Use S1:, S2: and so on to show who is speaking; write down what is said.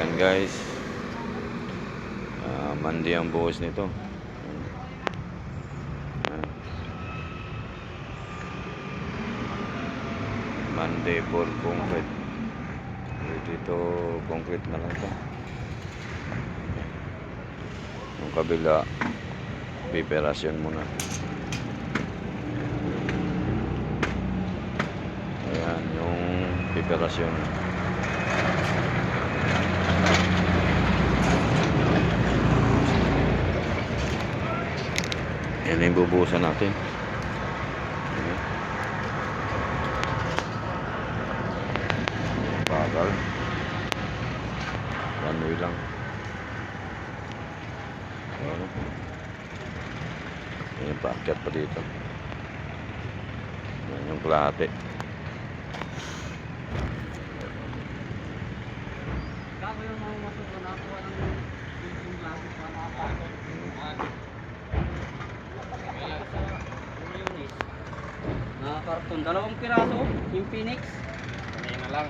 S1: Ayan guys, mandi ang buhos nito. Ayan. Monday for concrete. Dito concrete na lang ito. Yung kabila preparasyon muna. Ayan yung preparasyon. Yan yung bubuhusan natin. Ayan. Bagal. One way lang. Ayan. Ayan, paakyat pa dito. Ayan yung kalahati.
S2: Kako yung mga masuko na ako ng yung klase pa nakapasok. Na karton, 2 piraso, yung Phoenix.
S3: Kanina lang.